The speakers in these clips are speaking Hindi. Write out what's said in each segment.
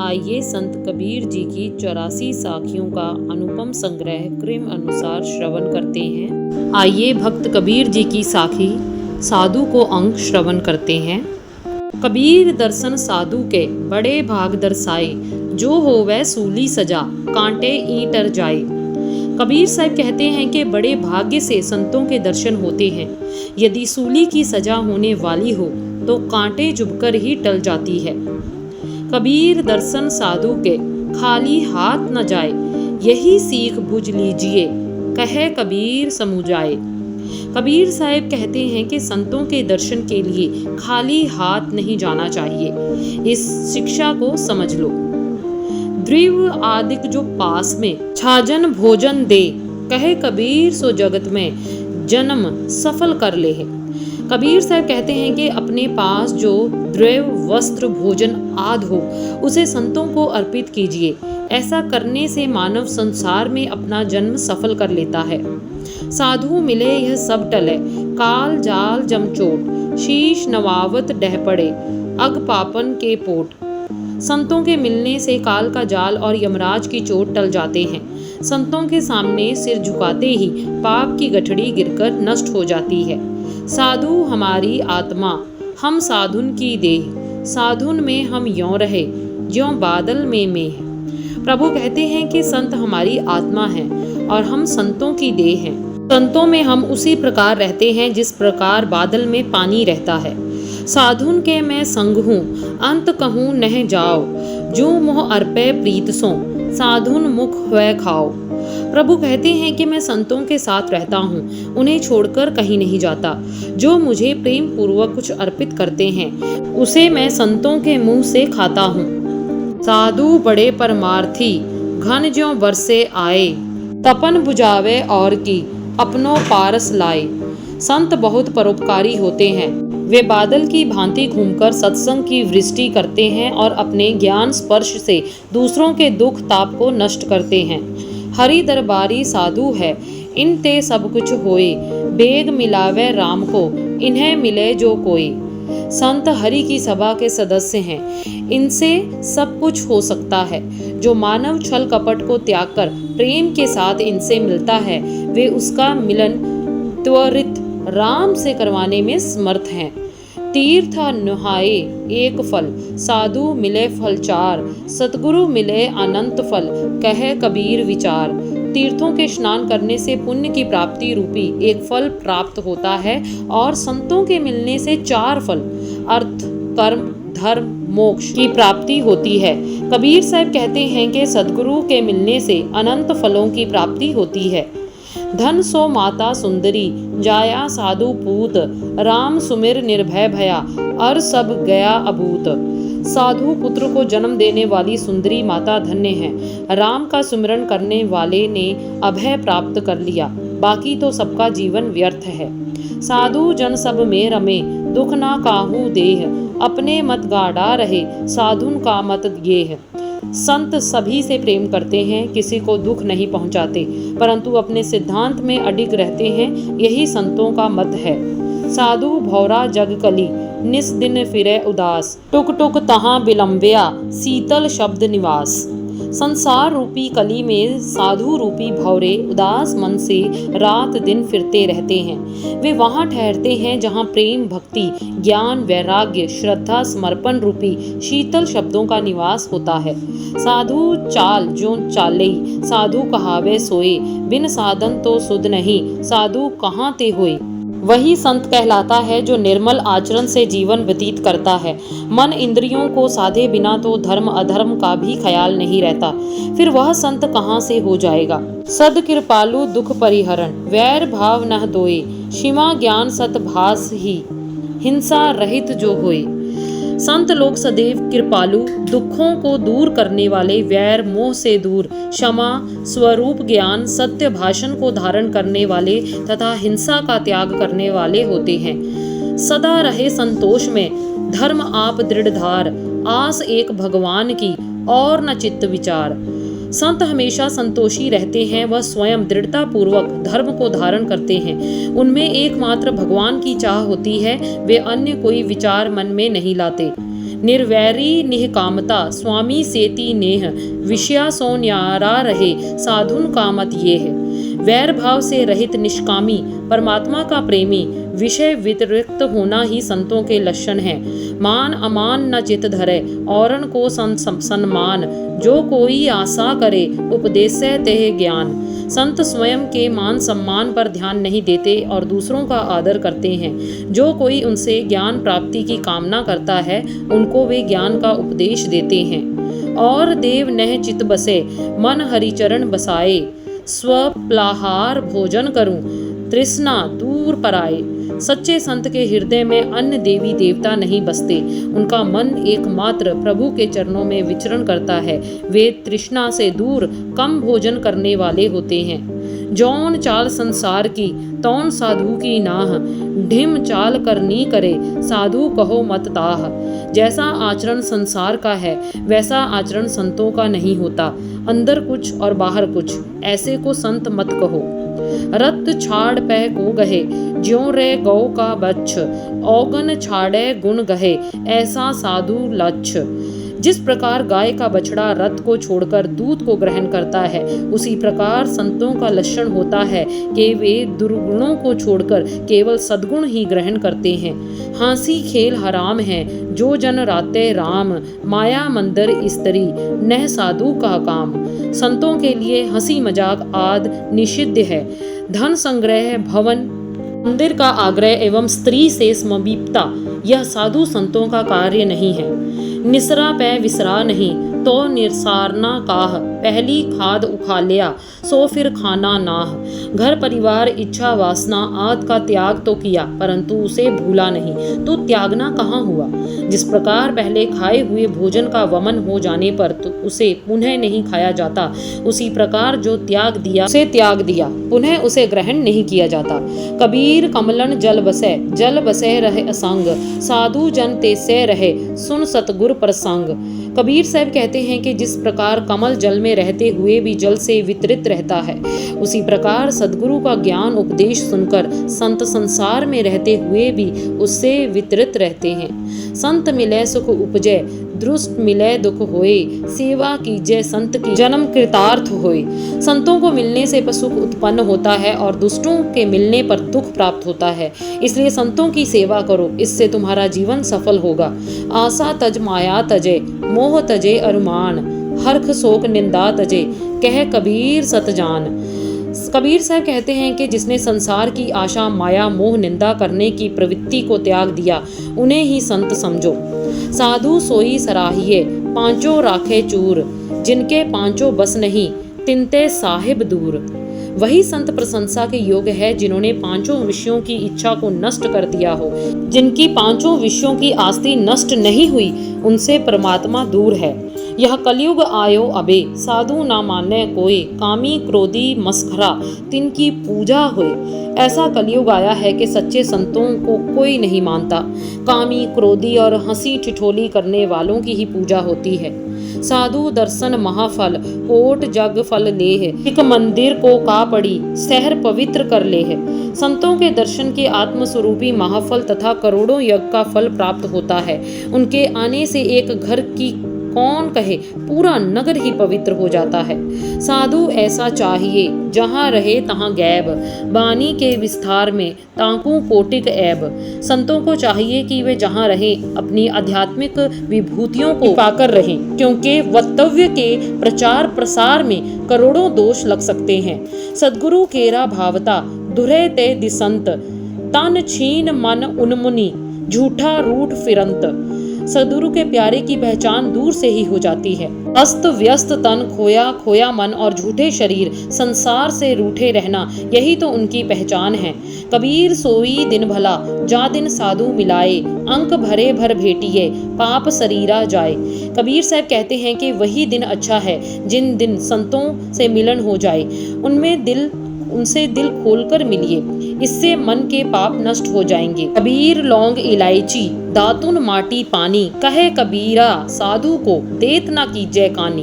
आइए संत कबीर जी की 84 साखियों का अनुपम संग्रह क्रम अनुसार श्रवण करते हैं। आइए भक्त कबीर जी की साखी साधु को अंग श्रवण करते हैं। कबीर दर्शन साधु के बड़े भाग दर्शाए, जो होवे सूली सजा कांटे ईंटर जाए। कबीर साहब कहते हैं कि बड़े भाग्य से संतों के दर्शन होते हैं। यदि सूली की सजा होने वाली हो तो कांटे चुभकर ही टल जाती है। कबीर दर्शन साधु के खाली हाथ न जाए, यही सीख बुझ लीजिए, कहे कबीर समुझाए। कबीर साहब कहते हैं कि संतों के दर्शन के लिए खाली हाथ नहीं जाना चाहिए। इस शिक्षा को समझ लो। द्रिव आदिक जो पास में छाजन भोजन दे, कहे कबीर सो जगत में जन्म सफल कर ले है। कबीर साहब कहते हैं कि अपने पास जो द्रव्य वस्त्र भोजन आदि हो उसे संतों को अर्पित कीजिए। ऐसा करने से मानव संसार में अपना जन्म सफल कर लेता है। साधु मिले यह सब टले, काल जाल जमचोट, शीश नवावत डह पड़े, अग पापन के पोट। संतों के मिलने से काल का जाल और यमराज की चोट टल जाते हैं। संतों के सामने सिर झुकाते ही पाप की गठड़ी गिरकर नष्ट हो जाती है। साधु हमारी आत्मा, हम साधुन की देह, साधुन में हम यों रहे ज्यों बादल में मेह। प्रभु कहते हैं कि संत हमारी आत्मा है और हम संतों की देह हैं। संतों में हम उसी प्रकार रहते हैं जिस प्रकार बादल में पानी रहता है। साधुन के मैं संग हूँ, अंत कहूँ नह जाओ, जो मोह अर्पे प्रीत सो, साधुन मुख हुए खाओ। प्रभु कहते हैं कि मैं संतों के साथ रहता हूँ, उन्हें छोड़कर कहीं नहीं जाता। जो मुझे प्रेम पूर्वक कुछ अर्पित करते हैं उसे मैं संतों के मुंह से खाता हूँ। साधु बड़े परमार्थी, घन ज्यों बरसे आए, तपन बुझावे और की अपनों पारस लाए। संत बहुत परोपकारी होते हैं। वे बादल की भांति घूमकर सत्संग की वृष्टि करते हैं और अपने ज्ञान स्पर्श से दूसरों के दुख ताप को नष्ट करते हैं। हरि दरबारी साधु है, इन ते सब कुछ होए, बेग मिलावे राम को, इन्हें मिले जो कोई। संत हरि की सभा के सदस्य हैं, इनसे सब कुछ हो सकता है। जो मानव छल कपट को त्याग कर प्रेम के साथ इनसे मिलता है, वे उसका मिलन त्वरित राम से करवाने में समर्थ हैं। तीर्थ नुहाए एक फल, साधु मिले फल चार, सतगुरु मिले अनंत फल, कहे कबीर विचार। तीर्थों के स्नान करने से पुण्य की प्राप्ति रूपी एक फल प्राप्त होता है और संतों के मिलने से 4 फल अर्थ, कर्म, धर्म, मोक्ष की प्राप्ति होती है। कबीर साहब कहते हैं कि सदगुरु के मिलने से अनंत फलों की प्राप्ति होती है। धन सो माता सुंदरी, जाया साधु पूत, राम सुमिर निर्भय भया, अर सब गया अभूत। साधु पुत्र को जन्म देने वाली सुंदरी माता धन्य है। राम का सुमिरन करने वाले ने अभय प्राप्त कर लिया, बाकी तो सबका जीवन व्यर्थ है। साधु जन सब में रमे, दुख ना काहू देह, अपने मत गाड़ा रहे, साधुन का मत ये है। संत सभी से प्रेम करते हैं, किसी को दुख नहीं पहुंचाते, परंतु अपने सिद्धांत में अडिग रहते हैं। यही संतों का मत है। साधु भौरा जग कली, निस दिन फिरे उदास, टुक टुक तहाँ बिलम्बिया, शीतल शब्द निवास। संसार रूपी कली में साधु रूपी भौरे उदास मन से रात दिन फिरते रहते हैं। वे वहाँ ठहरते हैं जहाँ प्रेम, भक्ति, ज्ञान, वैराग्य, श्रद्धा, समर्पण रूपी शीतल शब्दों का निवास होता है। साधु चाल ज्यों चालई, साधु कहावे सोए, बिन साधन तो सुध नहीं, साधु कहाँ ते होए। वही संत कहलाता है जो निर्मल आचरण से जीवन व्यतीत करता है। मन इंद्रियों को साधे बिना तो धर्म अधर्म का भी ख्याल नहीं रहता। फिर वह संत कहाँ से हो जाएगा। सद कृपालु दुख परिहरण, वैर भाव नह दोए, क्षमा ज्ञान सत भास ही, हिंसा रहित जो होए। संत लोग सदैव कृपालु, दुखों को दूर करने वाले, वैर मोह से दूर, क्षमा, स्वरूप ज्ञान, सत्य भाषण को धारण करने वाले तथा हिंसा का त्याग करने वाले होते हैं। सदा रहे संतोष में, धर्म आप दृढ़धार, आस एक भगवान की और न चित्त विचार। संत हमेशा संतोषी रहते हैं। वह स्वयं दृढ़ता पूर्वक धर्म को धारण करते हैं। उनमें एकमात्र भगवान की चाह होती है। वे अन्य कोई विचार मन में नहीं लाते। निर्वैरी निहकामता स्वामी सेती नेह, विषया सो न्यारा रहे साधुन का मत ये है। वैर भाव से रहित निष्कामी परमात्मा का प्रेमी विषय व्यतिरिक्त होना ही संतों के लक्षण है। मान अमान न चित धरे औरन को सन्मान, जो कोई आशा करे उपदेश तेह ज्ञान। संत स्वयं के मान सम्मान पर ध्यान नहीं देते और दूसरों का आदर करते हैं। जो कोई उनसे ज्ञान प्राप्ति की कामना करता है उनको वे ज्ञान का उपदेश देते हैं। और देव नह चित बसे मन हरिचरण बसाए, स्वप्लाहार भोजन करूं तृष्णा दूर पराए। सच्चे संत के हृदय में अन्य देवी देवता नहीं बसते, उनका मन एकमात्र प्रभु के चरणों में विचरण करता है। वे तृष्णा से दूर कम भोजन करने वाले होते हैं। जौन चाल संसार की तौन साधु की नाह, ढिम चाल करनी करे साधु कहो मत ताह। जैसा आचरण संसार का है वैसा आचरण संतों का नहीं होता। अंदर कुछ और बाहर कुछ, ऐसे को संत मत कहो। रत छाड़ पह को गहे ज्यों रे गौ का बच्छ, औगन छाड़े गुण गहे ऐसा साधु लच्छ। जिस प्रकार गाय का बछड़ा रत को छोड़कर दूध को ग्रहण करता है, उसी प्रकार संतों का लक्षण होता है कि वे दुर्गुणों को छोड़कर केवल सद्गुण ही ग्रहण करते हैं। हंसी खेल हराम है जो जन राते राम, माया मंदिर स्त्री नह साधु का काम। संतों के लिए हंसी मजाक आदि निषिद्ध है। धन संग्रह, भवन मंदिर का आग्रह एवं स्त्री से समीपता यह साधु संतों का कार्य नहीं है। निसरा पै विसरा नहीं तो निरसारना काह, पहली खाद उखालिया सो फिर खाना नाह। घर परिवार इच्छा वासना आदि का त्याग तो किया परंतु उसे भूला नहीं, तो त्यागना कहाँ हुआ। जिस प्रकार पहले खाए हुए भोजन का वमन हो जाने पर तो उसे पुनः नहीं खाया जाता, उसी प्रकार जो त्याग दिया उसे त्याग दिया, पुनः उसे ग्रहण नहीं किया जाता। कबीर कमलन जल बसे रहे असंग, साधु जन तेसे रहे सुन सतगुर प्रसंग। कबीर साहब कहते हैं कि जिस प्रकार कमल जल में रहते हुए भी जल से वितरित रहता है, उसी प्रकार सद्गुरु का ज्ञान उपदेश सुनकर संत संसार में रहते हुए भी उससे वितरित रहते हैं। संत मिले सुख उपजे, दुष्ट मिले दुख होए, सेवा कीजिए संत की जन्म कृतार्थ होए। संतों को मिलने से सुख उत्पन्न होता है और दुष्टों के मिलने पर दुख प्राप्त होता है। इसलिए संतों की सेवा करो, इससे तुम्हारा जीवन सफल होगा। आशा तज माया तजे, मोह तजे अरुमान, हर्ख शोक निंदा तजे, कह कबीर सतजान। कबीर साहब कहते हैं कि जिसने संसार की आशा माया मोह निंदा करने की प्रवृत्ति को त्याग दिया, उन्हें ही संत समझो। साधु सोई सराहिए, पांचों राखे चूर, जिनके पांचों बस नहीं तिनते साहिब दूर। वही संत प्रशंसा के योग्य है जिन्होंने पांचों विषयों की इच्छा को नष्ट कर दिया हो। जिनकी पांचों विषयों की आस्ति नष्ट नहीं हुई, उनसे परमात्मा दूर है। यह कलयुग आयो अबे, साधु ना माने कोई, कामी क्रोधी मस्खरा तिनकी पूजा होए। ऐसा कलयुग आया है कि सच्चे संतों को कोई नहीं मानता। कामी क्रोधी और हंसी ठिठोली करने वालों की ही पूजा होती है। साधु दर्शन महाफल, कोट जग फल लेह, एक मंदिर को का पड़ी शहर पवित्र कर लेह। संतों के दर्शन के आत्मस्वरूपी महाफल तथा करोड़ों यज्ञ का फल प्राप्त होता है। उनके आने से एक घर की कौन कहे, पूरा नगर ही पवित्र हो जाता है। साधु ऐसा चाहिए जहाँ रहे तहाँ गैब, बानी के विस्तार में ताकू कोटिक ऐब। संतों को चाहिए कि वे जहाँ रहें अपनी आध्यात्मिक विभूतियों को पाकर रहें, क्योंकि वक्तव्य के प्रचार प्रसार में करोड़ों दोष लग सकते हैं। सद्गुरु केरा भावता दुरे ते दिसंत, तन छीन मन उन्मुनि झूठा रूठ फिरंत। सद्गुरु के प्यारे की पहचान दूर से ही हो जाती है। अस्त व्यस्त तन, खोया खोया मन और झूठे शरीर, संसार से रूठे रहना, यही तो उनकी पहचान है। कबीर सोई दिन भला, जा दिन साधु मिलाए, अंक भरे भर भेटिए, पाप शरीरा जाए। कबीर साहब कहते हैं कि वही दिन अच्छा है जिन दिन संतों से मिलन हो जाए, उनसे दिल खोलकर मिलिए, इससे मन के पाप नष्ट हो जाएंगे। कबीर लौंग इलायची, दातुन माटी पानी, कहे कबीरा साधु को देत ना कीजिए कानी।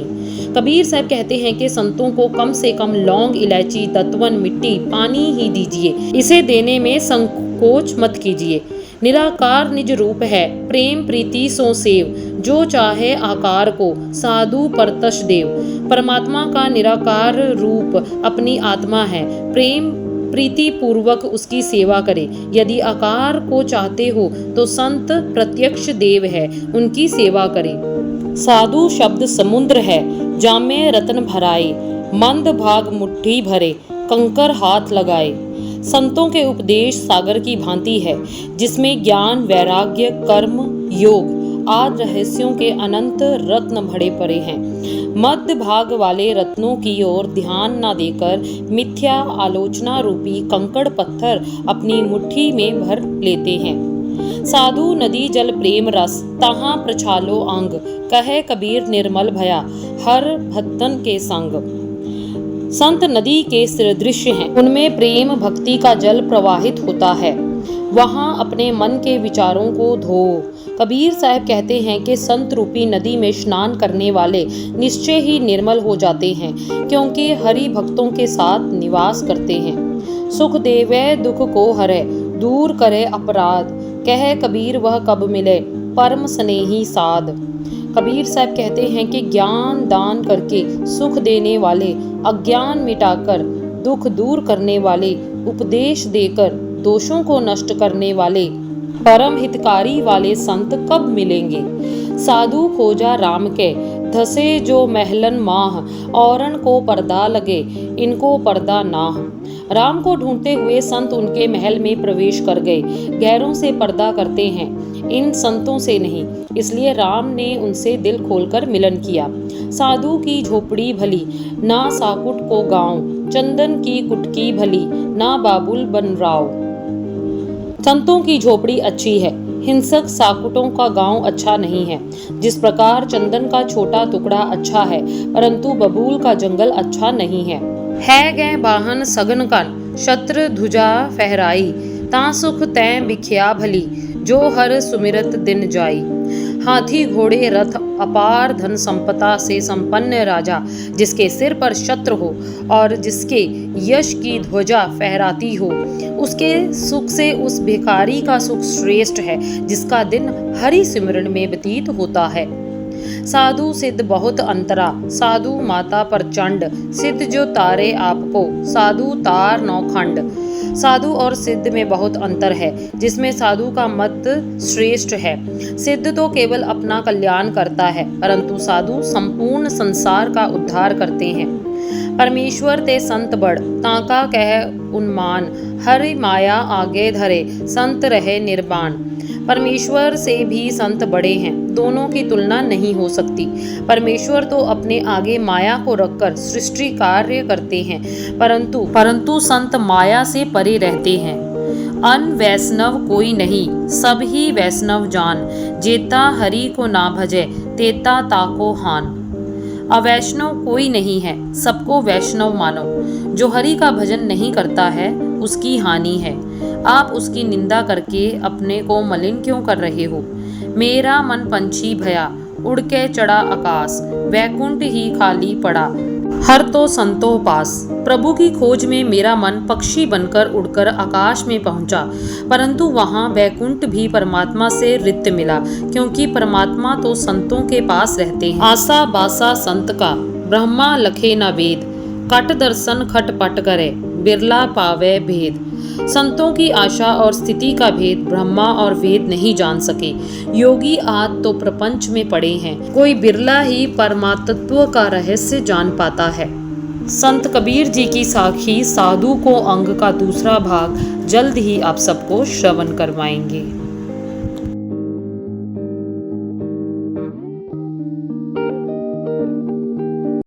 कबीर साहब कहते हैं कि संतों को कम से कम लौंग इलायची दतवन मिट्टी पानी ही दीजिए, इसे देने में संकोच मत कीजिए। निराकार निज रूप है, प्रेम प्रीति सो सेव, जो चाहे आकार को साधु परतश देव। परमात्मा का निराकार रूप अपनी आत्मा है, प्रेम प्रीति पूर्वक उसकी सेवा करे। यदि आकार को चाहते हो तो संत प्रत्यक्ष देव है, उनकी सेवा करे। साधु शब्द समुद्र है, जामे रत्न भराए, मंद भाग मुट्ठी भरे, कंकर हाथ लगाए। संतों के उपदेश सागर की भांति है, जिसमें ज्ञान वैराग्य कर्म योग आदि रहस्यों के अनंत रत्न भरे पड़े हैं। मध्य भाग वाले रत्नों की ओर ध्यान न देकर मिथ्या आलोचना रूपी कंकड़ पत्थर अपनी मुट्ठी में भर लेते हैं। साधु नदी जल प्रेम रस, तहाँ प्रछालो अंग, कहे कबीर निर्मल भया, हर भक्तन के संग। संत नदी के सदृश्य हैं, उनमें प्रेम भक्ति का जल प्रवाहित होता है, वहाँ अपने मन के विचारों को धो। कबीर साहब कहते हैं कि संत रूपी नदी में स्नान करने वाले निश्चय ही निर्मल हो जाते हैं, क्योंकि हरि भक्तों के साथ निवास करते हैं। सुख देवे दुख को हरे, दूर करे अपराध, कहे कबीर वह कब मिले, परम स्नेही साध। कबीर साहब कहते हैं कि ज्ञान दान करके सुख देने वाले, अज्ञान मिटाकर दुख दूर करने वाले, उपदेश देकर दोषों को नष्ट करने वाले, परम हितकारी वाले संत कब मिलेंगे। साधु खोजा राम के, धसे जो महलन माह, औरन को पर्दा लगे, इनको पर्दा नाह। राम को ढूंढते हुए संत उनके महल में प्रवेश कर गए। गैरों से पर्दा करते हैं, इन संतों से नहीं, इसलिए राम ने उनसे दिल खोलकर मिलन किया। साधु की झोपड़ी भली, ना साकुट को गाँव, चंदन की कुटकी भली, ना बाबुल बन राव। संतों की झोपड़ी अच्छी है, हिंसक साकुटों का गांव अच्छा नहीं है। जिस प्रकार चंदन का छोटा टुकड़ा अच्छा है, परंतु बबूल का जंगल अच्छा नहीं है। गए वाहन सगन कन, शत्र ध्वजा फहराई, ता सुख तैं बिख्या भली, जो हर सुमिरत दिन जाई। हाथी घोड़े रथ अपार धन संपदा से संपन्न राजा, जिसके सिर पर छत्र हो और जिसके यश की ध्वजा फहराती हो, उसके सुख से उस भिखारी का सुख श्रेष्ठ है, जिसका दिन हरि सिमरन में व्यतीत होता है। साधु सिद्ध बहुत अंतरा, साधु माता प्रचंड, सिद्ध जो तारे आपको, साधु तार नौखंड। साधु और सिद्ध में बहुत अंतर है, जिसमें साधु का मत श्रेष्ठ है। सिद्ध तो केवल अपना कल्याण करता है, परंतु साधु संपूर्ण संसार का उद्धार करते हैं। परमेश्वर ते संत बड़, ताका कह उन्मान, हरि माया आगे धरे, संत रहे निर्वाण। परमेश्वर से भी संत बड़े हैं, दोनों की तुलना नहीं हो सकती। परमेश्वर तो अपने आगे माया को रखकर सृष्टि कार्य करते हैं, परंतु संत माया से परे रहते हैं। अन वैष्णव कोई नहीं, सब ही वैष्णव जान, जेता हरि को ना भजे, तेता ताको हान। अवैष्णव कोई नहीं है, सबको वैष्णव मानो। जो हरि का भजन नहीं करता है, उसकी हानि है। आप उसकी निंदा करके अपने को मलिन क्यों कर रहे हो। मेरा मन पंछी भया, उड़ के चढ़ा आकाश, वैकुंठ ही खाली पड़ा, हर तो संतों पास। प्रभु की खोज में मेरा मन पक्षी बनकर उड़कर आकाश में पहुंचा, परंतु वहां वैकुंठ भी परमात्मा से रिक्त मिला, क्योंकि परमात्मा तो संतों के पास रहते हैं। आसा बासा संत का, ब्रह्मा लखे न वेद, कट दर्शन खट पट करे, बिरला पावे भेद। संतों की आशा और स्थिति का भेद ब्रह्मा और वेद नहीं जान सके। योगी आज तो प्रपंच में पड़े हैं, कोई बिरला ही परमात्म का रहस्य जान पाता है। संत कबीर जी की साखी साधु को अंग का दूसरा भाग जल्द ही आप सबको श्रवण करवाएंगे।